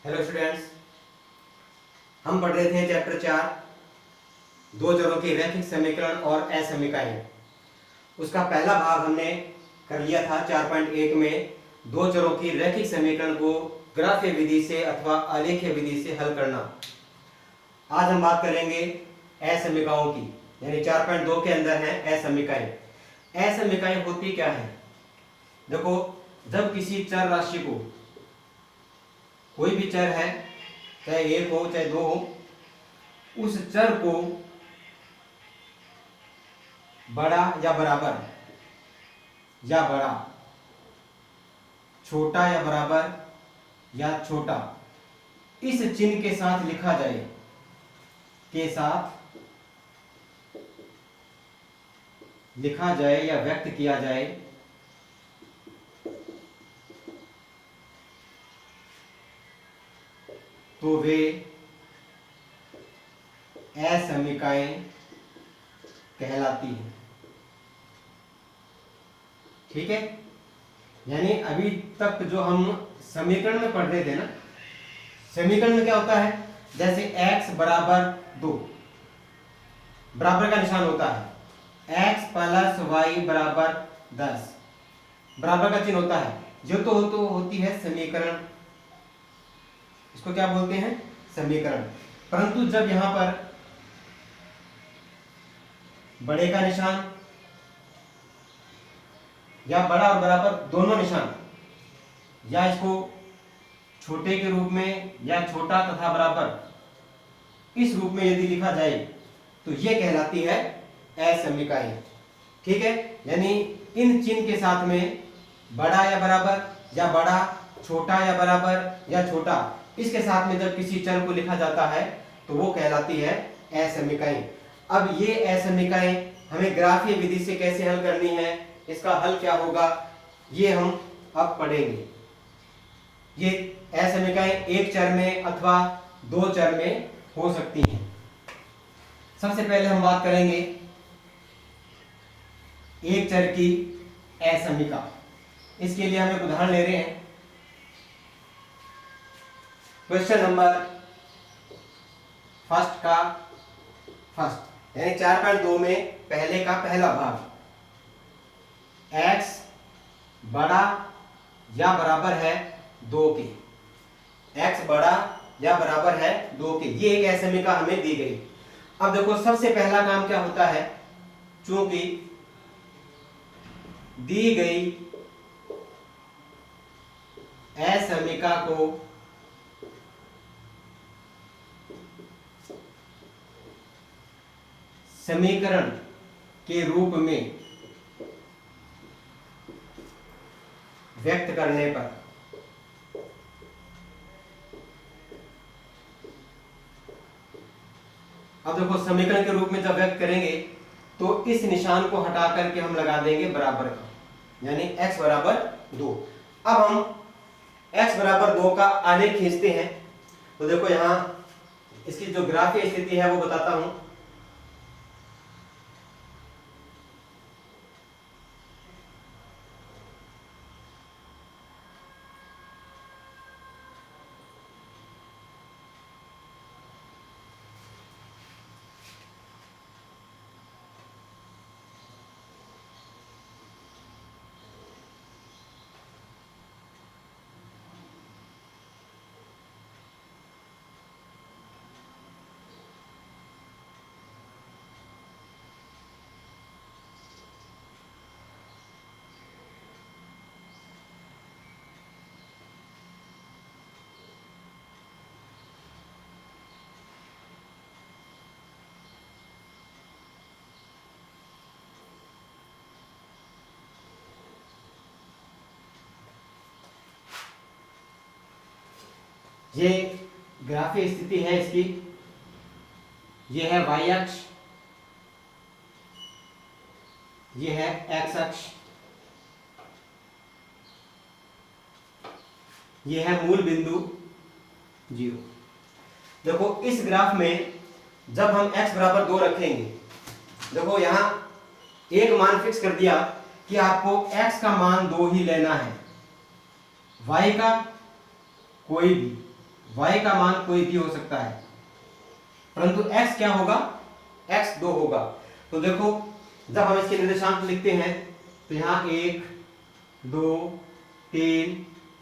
Hello students, हम पढ़ रहे थे चैप्टर 4 दो चरों के रैखिक समीकरण और असमीकाएं। उसका पहला भाग हमने कर लिया था 4.1 में दो चरों की रैखिक समीकरण को ग्राफ्य विधि से अथवा आलेखीय विधि से हल करना। आज हम बात करेंगे असमीकाओं की, यानी 4.2 के अंदर है असमीकाएं। असमीकाएं होती क्या है? देखो, जब किसी चर राशि को, कोई भी चर है, चाहे एक हो चाहे दो हो, उस चर को बड़ा या बराबर या बड़ा, छोटा या बराबर या छोटा, इस चिन्ह के साथ लिखा जाए, के साथ लिखा जाए या व्यक्त किया जाए, तो वे असमीकाएं कहलाती हैं। ठीक है, यानी अभी तक जो हम समीकरण में पढ़ रहे थे ना, समीकरण में क्या होता है, जैसे x बराबर 2, बराबर का निशान होता है, x प्लस वाई बराबर 10, बराबर का चिन्ह होता है, जो तो होती है समीकरण, इसको क्या बोलते हैं, समीकरण। परंतु जब यहां पर बड़े का निशान या बड़ा और बराबर दोनों निशान, या इसको छोटे के रूप में या छोटा तथा बराबर इस रूप में यदि लिखा जाए, तो यह कहलाती है असमीकाएं। ठीक है, यानी इन चिन्ह के साथ में बड़ा या बराबर या बड़ा, छोटा या बराबर या छोटा, इसके साथ में जब किसी चर को लिखा जाता है तो वो कहलाती है असमीकाएं। अब ये असमीकाएं हमें ग्राफीय विधि से कैसे हल करनी है, इसका हल क्या होगा, ये हम अब पढ़ेंगे। ये असमीकाएं एक चर में अथवा दो चर में हो सकती हैं। सबसे पहले हम बात करेंगे एक चर की असमीका। इसके लिए हम एक उदाहरण ले रहे हैं। क्वेश्चन नंबर फर्स्ट का फर्स्ट, यानी 4.2 में पहले का पहला भाग, x बड़ा या बराबर है 2 के, x बड़ा या बराबर है 2 के, ये एक असमीका हमें दी गई। अब देखो, सबसे पहला काम क्या होता है, चूंकि दी गई असमीका को समीकरण के रूप में व्यक्त करने पर अब देखो, समीकरण के रूप में जब व्यक्त करेंगे तो इस निशान को हटा करके हम लगा देंगे बराबर का, यानी x बराबर 2। अब हम x बराबर 2 का आलेख खींचते हैं। तो देखो, यहां इसकी जो ग्राफीय स्थिति है वो बताता हूं। ये ग्राफीय स्थिति है इसकी, ये है y अक्ष, ये है x अक्ष, ये है मूल बिंदु 0। देखो, इस ग्राफ में जब हम x बराबर 2 रखेंगे, देखो यहां एक मान फिक्स कर दिया कि आपको x का मान 2 ही लेना है, y का कोई भी y का मान कोई भी हो सकता है, परंतु x क्या होगा, x 2 होगा। तो देखो जब हम इसके निर्देशांक लिखते हैं तो यहाँ 1 2 3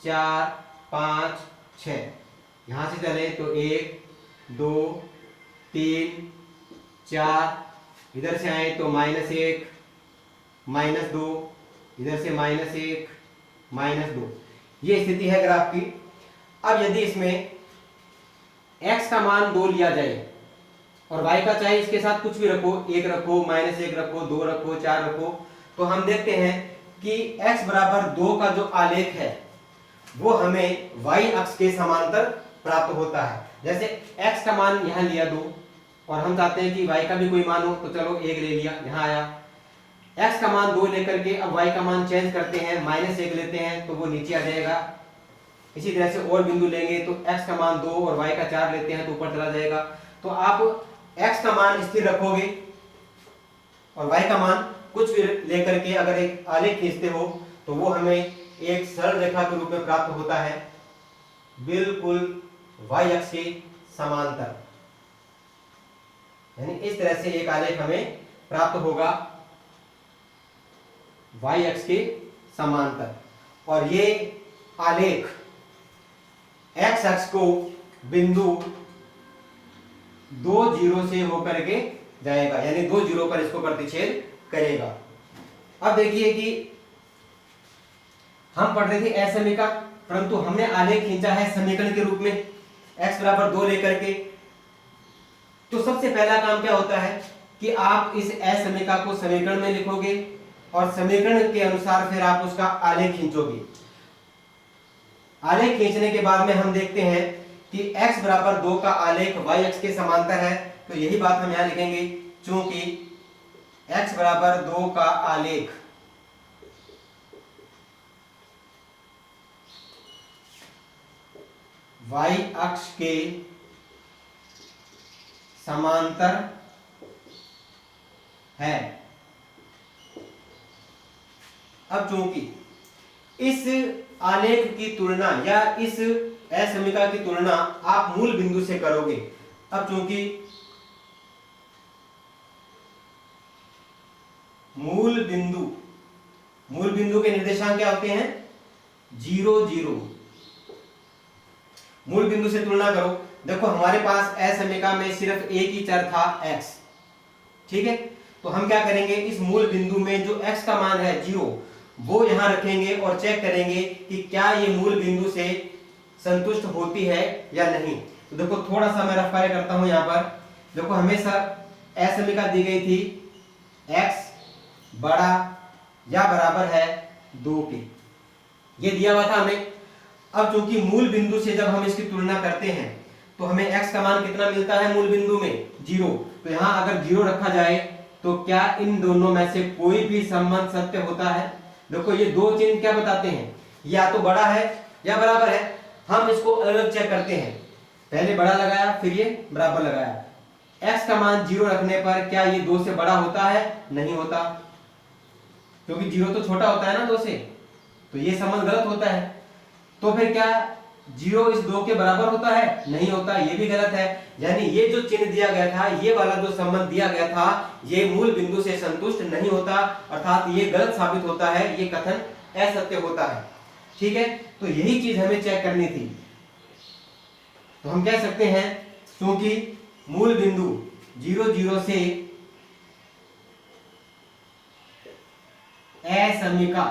4 5 6, यहां से चले तो 1 2 3 4, इधर से आए तो -1 -2, इधर से -1 -2, ये स्थिति है ग्राफ की। अब यदि इसमें x का मान 2 लिया जाए और y का चाहे इसके साथ कुछ भी रखो, 1 रखो, -1 रखो, 2 रखो, 4 रखो, तो हम देखते हैं कि x बराबर 2 का जो आलेख है वो हमें y अक्ष के समांतर प्राप्त होता है। जैसे x का मान यहां लिया 2 और हम चाहते हैं कि y का भी कोई मान हो, तो चलो 1 ले लिया, यहां आया। x का मान 2 लेकर के अब y का मान चेंज करते हैं, -1 लेते हैं तो वो नीचे आ जाएगा। इसी तरह से और बिंदु लेंगे तो x का मान 2 और y का 4 लेते हैं तो ऊपर चला जाएगा। तो आप x का मान स्थिर रखोगे और y का मान कुछ भी लेकर के अगर एक आलेख खींचते हो तो वो हमें एक सरल रेखा के रूप में प्राप्त होता है, बिल्कुल y अक्ष के समांतर। यानी इस तरह से एक आलेख हमें प्राप्त होगा y अक्ष के समांतर, और ये आलेख x अक्ष को बिंदु 2 0 से होकर के जाएगा, यानी 2 0 पर इसको प्रतिच्छेद करेगा। अब देखिए कि हम पढ़ रहे थे असमीका, परंतु हमने आलेख खींचा है समीकरण के रूप में x बराबर 2 लेकर के। तो सबसे पहला काम क्या होता है कि आप इस असमीका को समीकरण में लिखोगे और समीकरण के अनुसार फिर आप उसका आलेख खींचोगे। आलेख खींचने के बाद में हम देखते हैं कि x बराबर 2 का आलेख y अक्ष के समांतर है, तो यही बात हम यहां लिखेंगे, चूंकि x बराबर 2 का आलेख y अक्ष के समांतर है। अब चूंकि इस आलेख की तुलना या इस असमीका की तुलना आप मूल बिंदु से करोगे, अब चूंकि मूल बिंदु के निर्देशांक क्या होते हैं, 0 0, मूल बिंदु से तुलना करो। देखो हमारे पास असमीका में सिर्फ एक ही चर था x, ठीक है, तो हम क्या करेंगे, इस मूल बिंदु में जो x का मान है 0 वो यहां रखेंगे और चेक करेंगे कि क्या ये मूल बिंदु से संतुष्ट होती है या नहीं। तो देखो थोड़ा सा मैं रफ कार्य करता हूं यहां पर। देखो हमेशा असमीका दी गई थी x बड़ा या बराबर है 2 के, ये दिया हुआ था हमें। अब चूंकि मूल बिंदु से जब हम इसकी तुलना करते हैं तो हमें x का मान कितना मिलता है मूल बिंदु में, 0। तो यहां अगर 0 रखा जाए तो क्या इन दोनों में से कोई भी संबंध सत्य होता है। देखो ये दो चिन्ह क्या बताते हैं, या तो बड़ा है या बराबर है। हम इसको अलग अलग चेक करते हैं, पहले बड़ा लगाया फिर ये बराबर लगाया। x का मान 0 रखने पर क्या ये 2 से बड़ा होता है, नहीं होता, क्योंकि 0 तो छोटा होता है ना 2 से, तो ये संबंध गलत होता है। तो फिर क्या 0 इस 2 के बराबर होता है, नहीं होता, ये भी गलत है। यानी ये जो चिन्ह दिया गया था, ये वाला जो संबंध दिया गया था, ये मूल बिंदु से संतुष्ट नहीं होता, अर्थात ये गलत साबित होता है, ये कथन असत्य होता है। ठीक है, तो यही चीज हमें चेक करनी थी। तो हम कह सकते हैं क्योंकि मूल बिंदु 0 0 से असमीका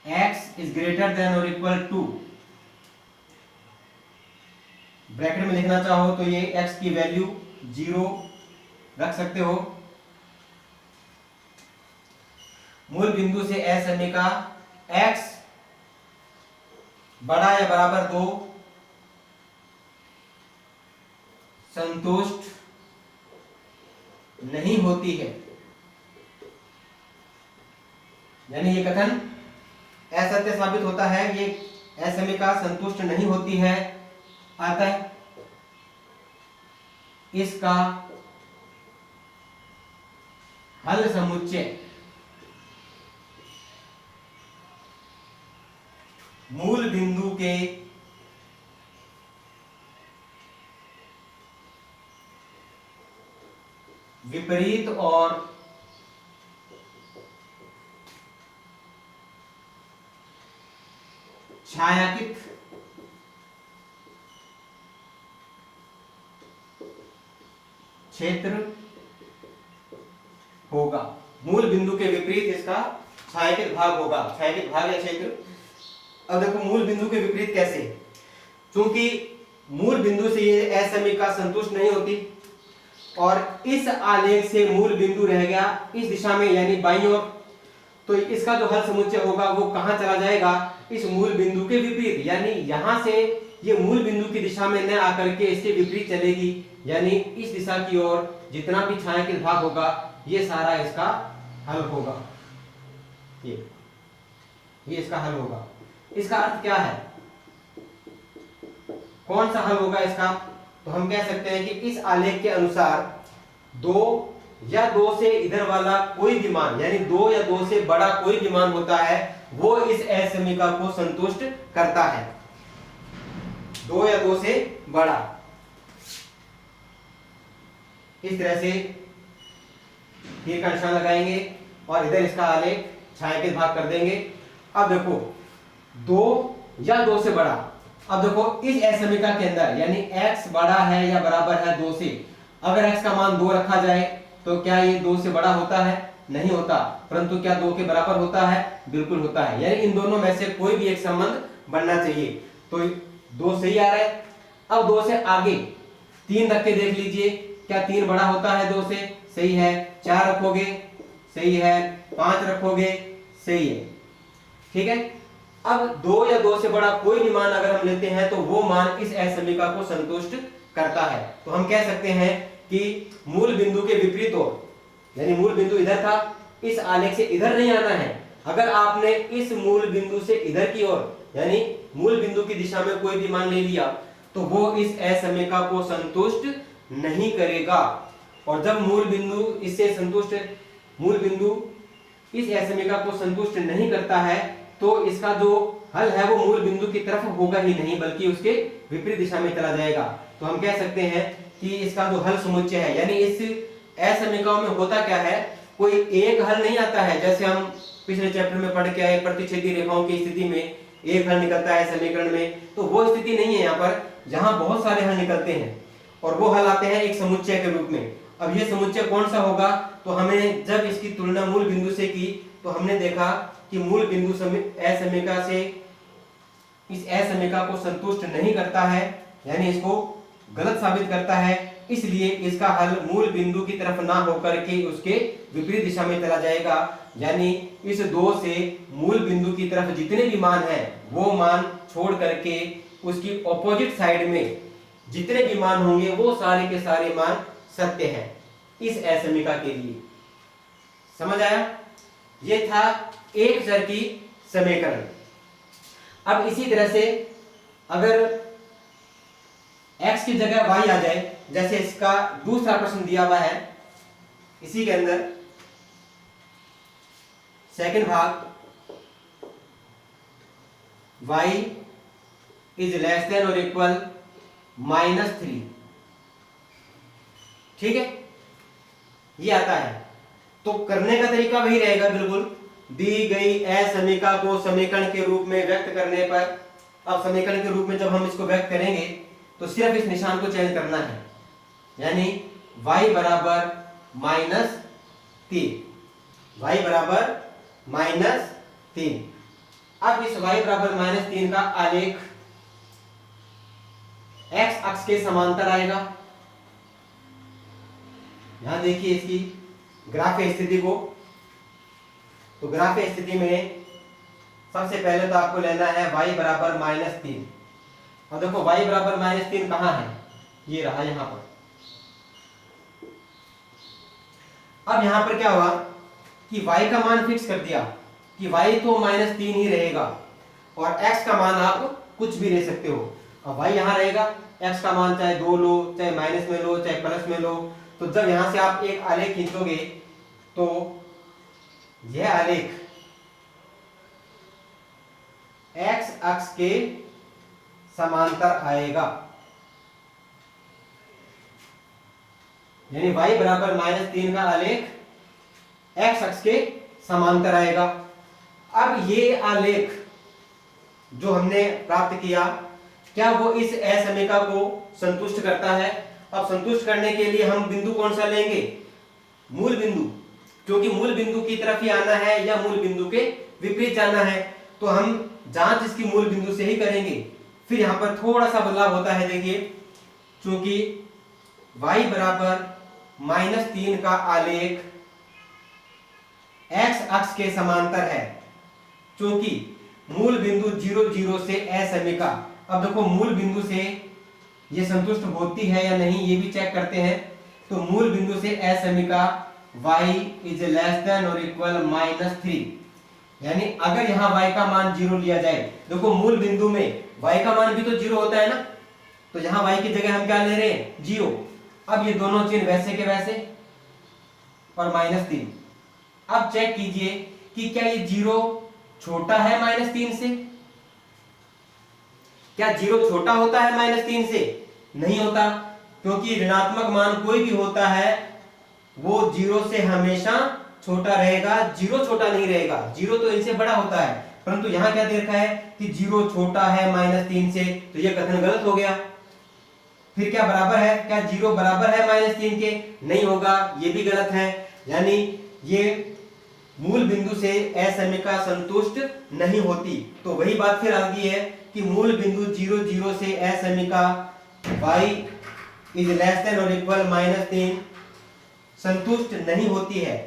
x इज ग्रेटर देन और इक्वल टू, ब्रैकेट में लिखना चाहो तो ये x की वैल्यू 0 रख सकते हो। मूल बिंदु से असमीका x बड़ा या बराबर 2 संतुष्ट नहीं होती है, यानी ये कथन असत्य साबित होता है, ये असमीका संतुष्ट नहीं होती है। अतः इसका हल समुच्चय मूल बिंदु के विपरीत और छायांकित क्षेत्र होगा। मूल बिंदु के विपरीत इसका छायांकित भाग होगा, छायांकित भाग या क्षेत्र। अब देखो मूल बिंदु के विपरीत कैसे, क्योंकि मूल बिंदु से ये असमीका संतुष्ट नहीं होती और इस आलेख से मूल बिंदु रह गया इस दिशा में यानी बाईं ओर, तो इसका जो हल समुच्चय होगा वो कहां चला जाएगा, इस मूल बिंदु के विपरीत, यानी यहां से ये मूल बिंदु की दिशा में न आकर के इसके विपरीत चलेगी, यानी इस दिशा की ओर जितना भी छायांकित भाग होगा ये सारा इसका हल होगा। ये इसका हल होगा। इसका अर्थ क्या है, कौन सा हल होगा इसका, तो हम कह सकते हैं कि इस आलेख के अनुसार 2 या 2 से इधर वाला कोई भी मान, यानी 2 या 2 से बड़ा कोई भी मान होता है वो इस असमीका को संतुष्ट करता है। 2 या 2 से बड़ा, इस तरह से तीर का निशान लगाएंगे और इधर इसका आलेख छायांकित भाग कर देंगे। अब देखो 2 या 2 से बड़ा, अब देखो इस असमीका के अंदर यानी x बड़ा है या बराबर है 2 से, अगर x का मान 2 रखा जाए तो क्या ये 2 से बड़ा होता है, नहीं होता, परंतु क्या 2 के बराबर होता है, बिल्कुल होता है, यानी इन दोनों में से कोई भी एक संबंध बनना चाहिए। तो 2 सही आ रहा है। अब 2 से आगे 3 रख के देख लीजिए, क्या 3 बड़ा होता है 2 से, सही है, 4 रखोगे सही है, 5 रखोगे सही है, ठीक है। अब 2 या 2 से बड़ा कोई भी मान अगर हम लेते हैं तो वो मान इस असमीका को संतुष्ट करता है। तो हम कह सकते हैं कि मूल बिंदु के विपरीत हो, यानी मूल बिंदु इधर था, इस आलेख से इधर नहीं आना है, अगर आपने इस मूल बिंदु से इधर की ओर यानी मूल बिंदु की दिशा में कोई भी मान ले लिया तो वो इस असमीका को संतुष्ट नहीं करेगा। और जब मूल बिंदु इससे संतुष्ट, मूल बिंदु इस असमीका को संतुष्ट नहीं करता है तो इसका जो हल है वो मूल बिंदु की तरफ होगा ही नहीं बल्कि उसके विपरीत दिशा में चला जाएगा। तो हम कह सकते हैं कि इसका जो हल समुच्चय है, यानी इस असमीकाओं में होता क्या है, कोई एक हल नहीं आता है, जैसे हम पिछले चैप्टर में पढ़ के आए प्रतिच्छेदी रेखाओं की स्थिति में एक हल निकलता है समीकरण में, तो वो स्थिति नहीं है यहाँ पर, जहां बहुत सारे हल निकलते हैं और वो हल आते हैं एक समुच्चय के रूप में। अब ये समुच्चय कौन सा होगा, तो हमें जब इसकी तुलना मूल बिंदु से की तो हमने देखा कि मूल बिंदु असमीका से इस असमीका को संतुष्ट नहीं करता है, यानी इसको गलत साबित करता है, इसलिए इसका हल मूल बिंदु की तरफ ना होकर के उसके विपरीत दिशा में चला जाएगा। यानी इस 2 से मूल बिंदु की तरफ जितने भी मान हैं वो मान छोड़ करके उसकी ऑपोजिट साइड में जितने भी मान होंगे वो सारे के सारे मान सत्य है इस असमीका के लिए। समझ आया? ये था एक चर की समीकरण। अब इसी तरह से अगर x की जगह y आ जाए, जैसे इसका दूसरा प्रश्न दिया हुआ है इसी के अंदर सेकंड भाग, y इज लेस देन और इक्वल -3, ठीक है, ये आता है। तो करने का तरीका वही रहेगा बिल्कुल, दी गई असमीका को समीकरण के रूप में व्यक्त करने पर, अब समीकरण के रूप में जब हम इसको व्यक्त करेंगे तो सिर्फ इस निशान को चेंज करना है, यानी y बराबर -3, y बराबर -3। अब इस y बराबर -3 का आलेख x अक्ष के समांतर आएगा। यहां देखिए इसकी ग्राफीय स्थिति को, तो ग्राफीय स्थिति में सबसे पहले तो आपको लेना है y बराबर -3। अब देखो y बराबर -3 कहां है, ये रहा यहां पर। अब यहां पर क्या हुआ कि y का मान फिक्स कर दिया कि y तो -3 ही रहेगा और x का मान आप कुछ भी ले सकते हो। अब y यहां रहेगा, x का मान चाहे 2 लो, चाहे माइनस में लो, चाहे प्लस में लो। तो जब यहां से आप एक आलेख खींचोगे तो यह आलेख x अक्ष के समांतर आएगा। यानी y बराबर -3 का आलेख x अक्ष के समांतर आएगा। अब ये आलेख जो हमने प्राप्त किया, क्या वो इस असमीका को संतुष्ट करता है? अब संतुष्ट करने के लिए हम बिंदु कौन सा लेंगे? मूल बिंदु, क्योंकि मूल बिंदु की तरफ ही आना है या मूल बिंदु के विपरीत जाना है, तो हम जांच इसकी मूल बिंदु से ही करेंगे। फिर यहां पर थोड़ा सा बदलाव होता है, देखिए, क्योंकि y बराबर -3 का आलेख x अक्ष के समांतर है, क्योंकि मूल बिंदु 0 0 से असमीका। अब देखो मूल बिंदु से ये संतुष्ट होती है या नहीं, ये भी चेक करते हैं। तो मूल बिंदु से असमीका y इज लेस देन और इक्वल -3, यानी अगर यहाँ y का मान 0 लिया जाए, देखो मूल बिंदु में y का मान भी तो 0 होता है ना, तो यहाँ y की जगह हम क्या ले रहे हैं? 0। अब ये दोनों चिन्ह वैसे के वैसे और -3। अब चेक कीजिए कि क्या ये 0 छोटा है -3 से? क्या 0 छोटा होता है -3 से? नहीं होता, क्योंकि ऋणात्मक मान कोई भी होता है वो 0 से हमेशा छोटा रहेगा, 0 छोटा नहीं रहेगा। 0 तो इनसे बड़ा होता है, परंतु यहां क्या दे रखा है कि 0 छोटा है -3 से, तो यह कथन गलत हो गया। फिर क्या बराबर है? क्या 0 बराबर है -3 के? नहीं होगा, ये भी गलत है। यानी ये मूल बिंदु से असमीका संतुष्ट नहीं होती। तो वही बात फिर आ गई है कि मूल बिंदु 0 0 से असमीका y इज लेस देन और इक्वल -3 संतुष्ट नहीं होती है।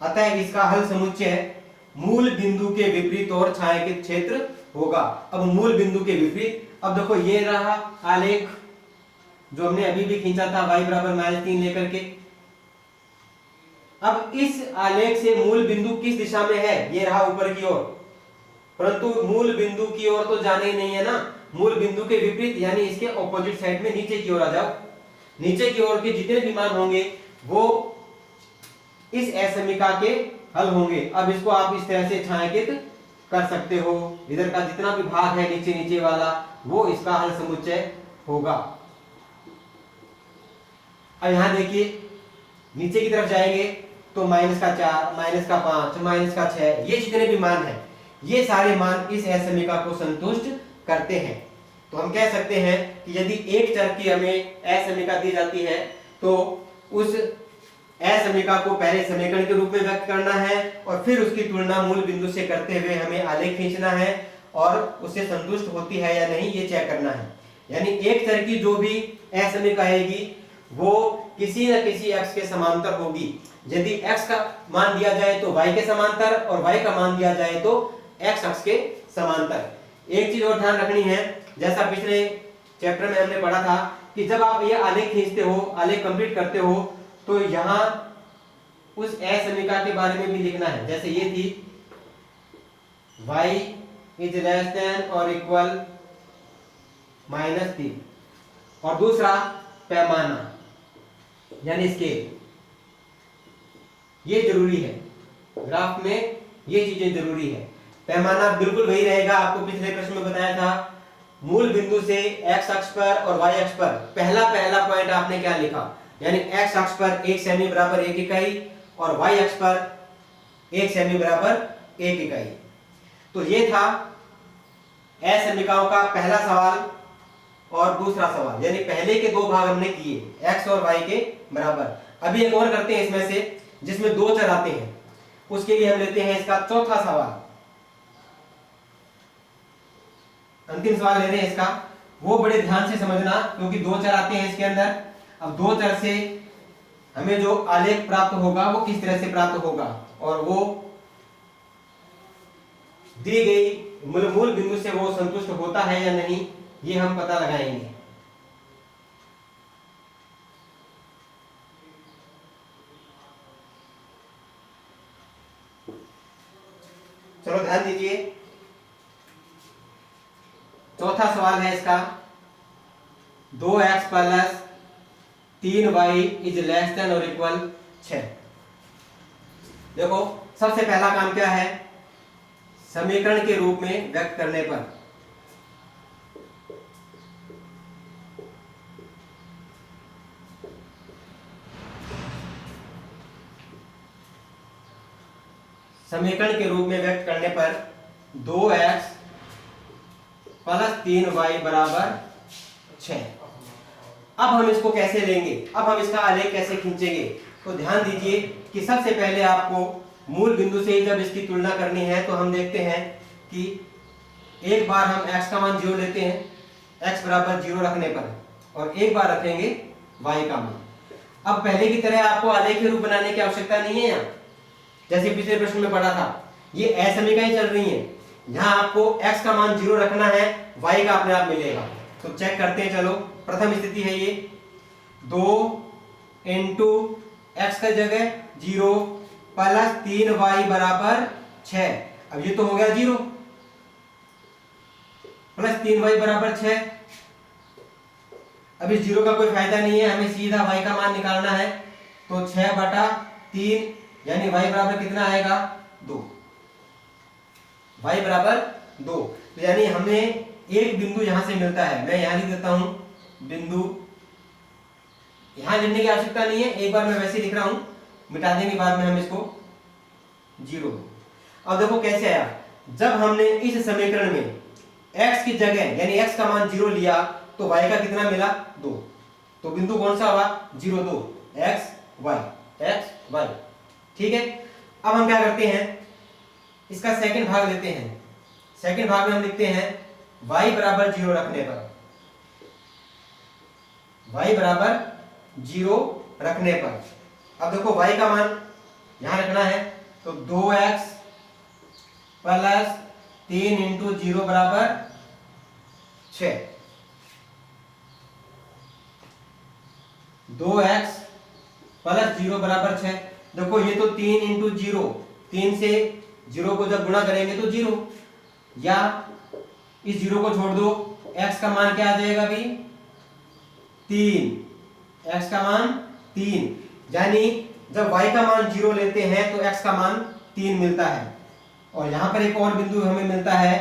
अतः इसका हल समुच्चय मूल बिंदु के विपरीत और छायांकित क्षेत्र होगा। अब मूल बिंदु के विपरीत, अब देखो ये रहा आलेख जो हमने अभी भी खींचा था y बराबर -3 लेकर के। अब इस आलेख से मूल बिंदु किस दिशा में है? ये रहा ऊपर की ओर, परंतु मूल बिंदु की ओर तो जाना ही नहीं है ना, मूल बिंदु के विपरीत, यानी इसके ऑपोजिट साइड में नीचे की ओर आ जाओ। नीचे की ओर के जितने भी मान होंगे वो इस असमीका के हल होंगे। अब इसको आप इस तरह से छायांकित कर सकते हो, इधर का जितना भी भाग है नीचे नीचे वाला वो इसका हल समुच्चय होगा। अब यहां देखिए नीचे की तरफ जाएंगे तो -4, -5, -6, ये जितने भी मान हैं ये सारे मान इस असमीका को संतुष्ट करते हैं। तो हम कह सकते हैं कि यदि एक चर की हमें असमीका दी जाती है तो उस असमीका को पहले समीकरण के रूप में व्यक्त करना है और फिर उसकी तुलना मूल बिंदु से करते हुए हमें आलेख खींचना है और उससे संतुष्ट होती है या नहीं ये चेक करना है। यानी एक चर की जो भी असमीका आएगी वो किसी न किसी x के समांतर होगी। यदि x का मान दिया जाए तो y के समांतर और y का मान दिया जाए तो x अक्ष के समांतर। एक चीज और ध्यान रखनी है, जैसा पिछले चैप्टर में हमने पढ़ा था कि जब आप ये आलेख खींचते हो, आलेख कंप्लीट करते हो, तो यहां उस असमीका के बारे में भी लिखना है। जैसे ये थी y इज लेस देन और इक्वल -3 और दूसरा पैमाना यानी स्केल, ये जरूरी है ग्राफ में, ये चीजें जरूरी है। पैमाना बिल्कुल वही रहेगा, आपको पिछले प्रश्न में बताया था। मूल बिंदु से x अक्ष पर और y अक्ष पर पहला पॉइंट आपने क्या लिखा, यानी x अक्ष पर 1 सेमी बराबर 1 इकाई और y अक्ष पर 1 सेमी बराबर 1 इकाई। तो ये था असमीकाओं का पहला सवाल और दूसरा सवाल, यानी पहले के दो भाग हमने किए x और y के बराबर। अभी एक और करते हैं इसमें से जिसमें दो चर आते हैं, उसके लिए हम लेते हैं इसका चौथा सवाल। अंतिम सवाल ले रहे हैं इसका, वो बड़े ध्यान से समझना क्योंकि दो चर आते हैं इसके अंदर। अब दो चर से हमें जो आलेख प्राप्त होगा वो किस तरह से प्राप्त होगा और वो दी गई मूल बिंदु से वो संतुष्ट होता है या नहीं ये हम पता लगाएंगे। चलो ध्यान दीजिए, चौथा सवाल है इसका 2x plus 3y is less than और इक्वल 6। देखो सबसे पहला काम क्या है, समीकरण के रूप में व्यक्त करने पर समीकरण के रूप में व्यक्त करने पर 2x प्लस 3y बराबर 6। अब हम इसको कैसे लेंगे, अब हम इसका आलेख कैसे खींचेंगे? तो ध्यान दीजिए कि सबसे पहले आपको मूल बिंदु से ही जब इसकी तुलना करनी है तो हम देखते हैं कि एक बार हम x का मान 0 लेते हैं, x बराबर 0 रखने पर, और एक बार रखेंगे y का मान। अब पहले की तरह आपको आलेख के रूप बनाने की आवश्यकता नहीं है। यहाँ जैसे पिछले प्रश्न में पढ़ा था, ये असमीकरण चल रही है, यहाँ आपको x का मान 0 रखना है, y का अपने आप मिलेगा। तो चेक करते हैं। चलो, प्रथम स्थिति है ये 2 इंटू एक्स का जगह 0 प्लस 3y बराबर 6। अब ये तो हो गया 0 प्लस 3y बराबर 6। अब इस 0 का कोई फायदा नहीं है, हमें सीधा y का मान निकालना है। तो 6/3 यानी y बराबर कितना आएगा? 2। y बराबर 2। तो यानी हमें एक बिंदु यहां से मिलता है। मैं यहां लिख देता हूं बिंदु, यहां लिखने की आवश्यकता नहीं है, एक बार मैं वैसे लिख रहा हूं, मिटा देंगे बाद में हम इसको 0। अब देखो कैसे आया, जब हमने इस समीकरण में x की जगह यानी x का मान 0 लिया तो y का कितना मिला? 2। तो बिंदु कौन सा हुआ? 0 2 x y। ठीक है। अब हम क्या करते हैं, इसका सेकंड भाग लेते हैं। सेकंड भाग में हम लिखते हैं y बराबर 0 रखने पर, y बराबर 0 रखने पर, अब देखो y का मान यहां रखना है, तो 2x प्लस 3 इंटू 0 बराबर 6। 2x प्लस 0 बराबर 6। देखो ये तो 3 इंटू 0, 3 से 0 को जब गुणा करेंगे तो 0, या इस 0 को छोड़ दो, x का मान क्या आ जाएगा भाई? 3। x का मान 3, यानी जब y का मान 0 लेते हैं तो x का मान 3 मिलता है। और यहां पर एक और बिंदु हमें मिलता है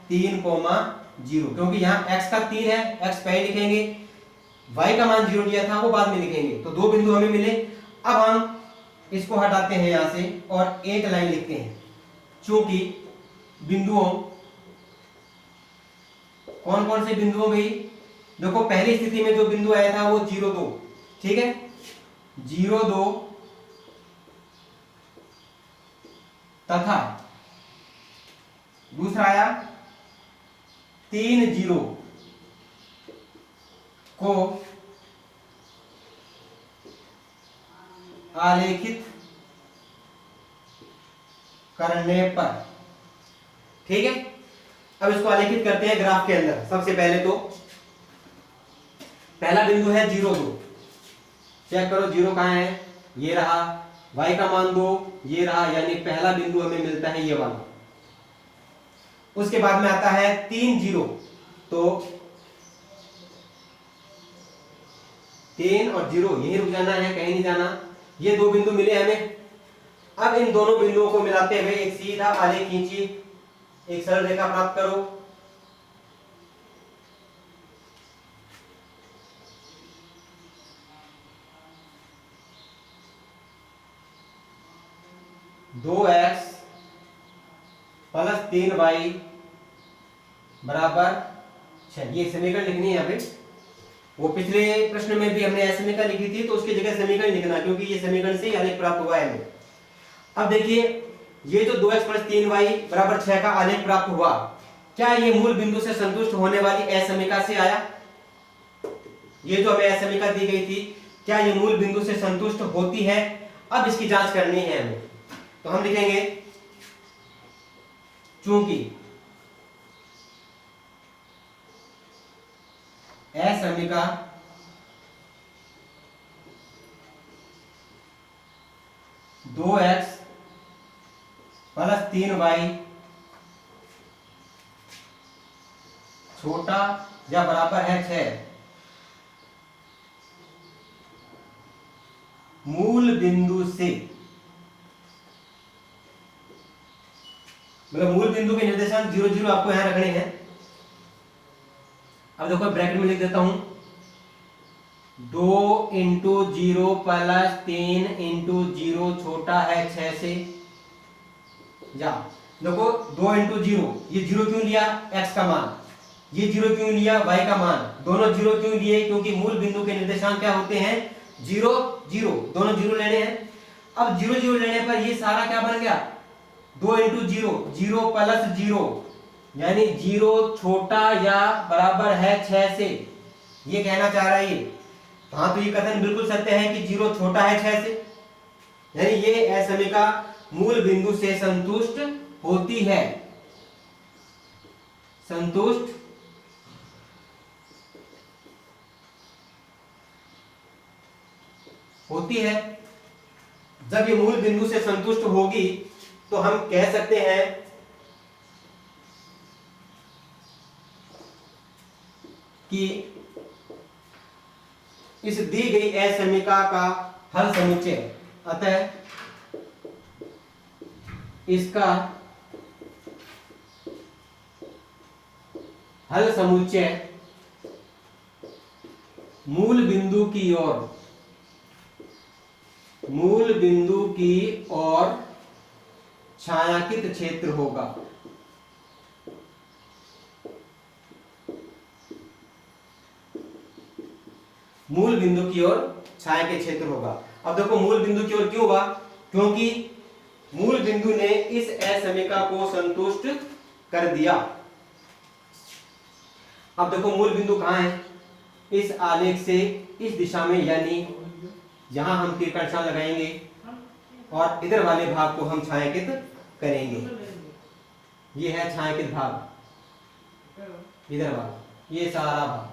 3,0, क्योंकि यहां x का 3 है, x पहले लिखेंगे, y का मान 0 लिया था वो बाद में लिखेंगे। तो दो बिंदु हमें मिले। अब हम इसको हटाते हैं यहां से और एक लाइन लिखते हैं, चूंकि बिंदुओं, कौन कौन से बिंदुओं भाई? देखो पहली स्थिति में जो बिंदु आया था वो 0 2, ठीक है, 0 2 तथा दूसरा आया 3 0 को आलेखित करने पर। ठीक है। अब इसको आलेखित करते हैं ग्राफ के अंदर। सबसे पहले तो पहला बिंदु है 0 2, चेक करो 0 कहां है? ये रहा, y का मान 2 ये रहा, यानी पहला बिंदु हमें मिलता है ये वाला। उसके बाद में आता है 3 0, तो 3 और 0 यही रुक जाना है, कहीं नहीं जाना। ये दो बिंदु मिले हमें। अब इन दोनों बिंदुओं को मिलाते हुए एक सीधा आलेख खींचिए, एक सरल रेखा प्राप्त करो। दो एक्स प्लस 3y बराबर 6। ये समीकरण लिखनी है यहाँ पे। वो पिछले प्रश्न में भी हमने ऐसे समीकरण लिखी थी, तो उसकी जगह समीकरण लिखना, क्योंकि ये समीकरण से आलेख प्राप्त हुआ है हमें। अब देखिए, ये जो 2x प्लस 3y बराबर 6 का आलेख प्राप्त हुआ, क्या ये मूल बिंदु से संतुष्ट होने वाली असमीका से आया? ये जो हमें असमीका दी गई थी, क्या ये मूल बिंदु से संतुष्ट होती है? अब इसकी जांच करनी है हमें। तो हम लिखेंगे, चूंकि असमीका दो एक्स प्लस 3y छोटा या बराबर है 6, मूल बिंदु से, मतलब मूल बिंदु के निर्देशांक 0 0 आपको यहां रखने हैं। अब देखो ब्रैकेट में लिख देता हूं, 2 इंटू 0 प्लस 3 इंटू 0 छोटा है 6 से, या देखो 2 इंटू जीरो, ये जीरो क्यों लिया, x का मान, ये जीरो क्यों लिया, y का मान, दोनों जीरो क्यों लिए, क्योंकि मूल बिंदु के निर्देशांक क्या होते हैं, जीरो जीरो, दोनों जीरो लेने हैं। अब जीरो जीरो लेने पर ये सारा क्या बन गया, 2 into zero, zero plus zero, यानी जीरो छोटा या बराबर है 6 से, ये कहना चाह रहा है ये। हाँ, तो ये कथन बिल्कुल सत्य है कि जीरो छोटा है 6 से, यानी ये असमीका मूल बिंदु से संतुष्ट होती है, संतुष्ट होती है। जब ये मूल बिंदु से संतुष्ट होगी तो हम कह सकते हैं कि इस दी गई असमीका का हल समुच्चय, अतः इसका हल समुच्चय मूल बिंदु की ओर, मूल बिंदु की ओर छायांकित क्षेत्र होगा। मूल बिंदु की ओर छायांकित क्षेत्र होगा। अब देखो मूल बिंदु की ओर क्यों हुआ, क्योंकि मूल बिंदु ने इस असमीका को संतुष्ट कर दिया। अब देखो मूल बिंदु कहां है, इस आलेख से इस दिशा में, यानी यहां हम तीर का निशान लगाएंगे और इधर वाले भाग को हम छायांकित करेंगे। ये है छायांकित भाग, इधर भाग, ये सारा भाग।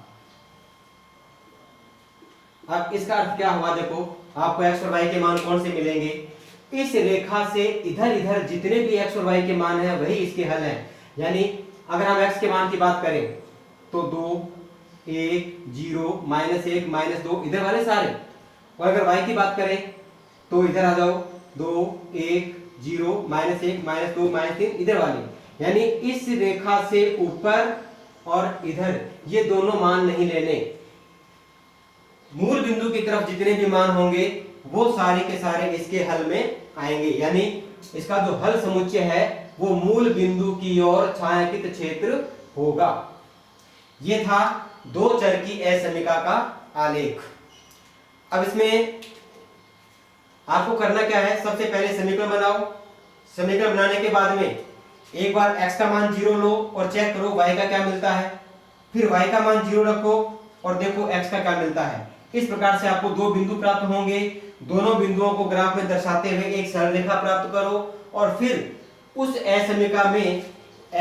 अब इसका अर्थ क्या हुआ, देखो आपको x और y के मान कौन से मिलेंगे, इस रेखा से इधर इधर जितने भी x और y के मान हैं वही इसके हल हैं। यानी अगर हम x के मान की बात करें तो 2 1 0 -1 -2 इधर वाले सारे, और अगर y की बात करें तो इधर आ जाओ 2 1 0 -1 -2 -3 इधर वाले। यानी इस रेखा से ऊपर और इधर ये दोनों मान नहीं लेने, मूल बिंदु की तरफ जितने भी मान होंगे वो सारे के सारे इसके हल में आएंगे। यानी इसका जो हल समुच्चय है वो मूल बिंदु की ओर छायांकित क्षेत्र होगा। ये था दो चर की असमीका का आलेख। अब इसमें आपको करना क्या है, सबसे पहले समीकरण बनाओ। समीकरण बनाने के बाद में एक बार x का मान 0 लो और चेक करो y का क्या मिलता है, फिर y का मान 0 रखो और देखो x का क्या मिलता है। इस प्रकार से आपको दो बिंदु प्राप्त होंगे। दोनों बिंदुओं को ग्राफ में दर्शाते हुए एक सरल रेखा प्राप्त करो और फिर उस असमीका में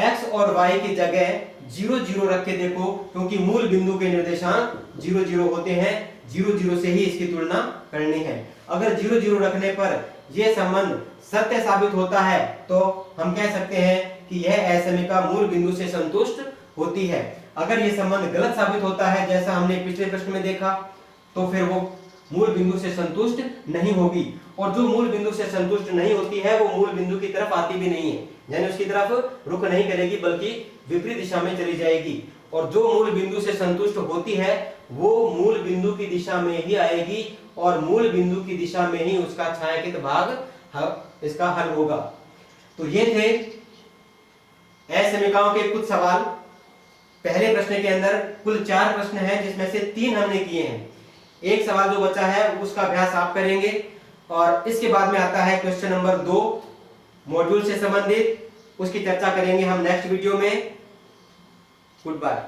x और y की जगह 0 0 रख के देखो, क्योंकि मूल बिंदु के निर्देशांक 0 0 होते हैं। 0 0 से ही इसकी तुलना करनी है। अगर 0 0 रखने पर यह संबंध सत्य साबित होता है तो हम कह सकते हैं कि यह असमीका मूल बिंदु से संतुष्ट होती है। अगर यह संबंध गलत साबित होता है, जैसा हमने पिछले प्रश्न में देखा, तो फिर वो मूल बिंदु से संतुष्ट नहीं होगी। और जो मूल बिंदु से संतुष्ट नहीं होती है वो मूल बिंदु की तरफ आती भी नहीं है, यानी उसकी तरफ रुख नहीं करेगी बल्कि विपरीत दिशा में चली जाएगी। और जो मूल बिंदु से संतुष्ट होती है वो मूल बिंदु की दिशा में ही आएगी और मूल बिंदु की दिशा में ही उसका छायांकित भाग इसका हल होगा। तो ये थे असमीकाओं के कुछ सवाल। पहले प्रश्न के अंदर कुल 4 प्रश्न हैं जिसमें से 3 हमने किए हैं। एक सवाल जो बचा है उसका अभ्यास आप करेंगे और इसके बाद में आता है क्वेश्चन नंबर 2 मॉड्यूल से संबंधित, उसकी चर्चा करेंगे हम नेक्स्ट वीडियो में। Good bye.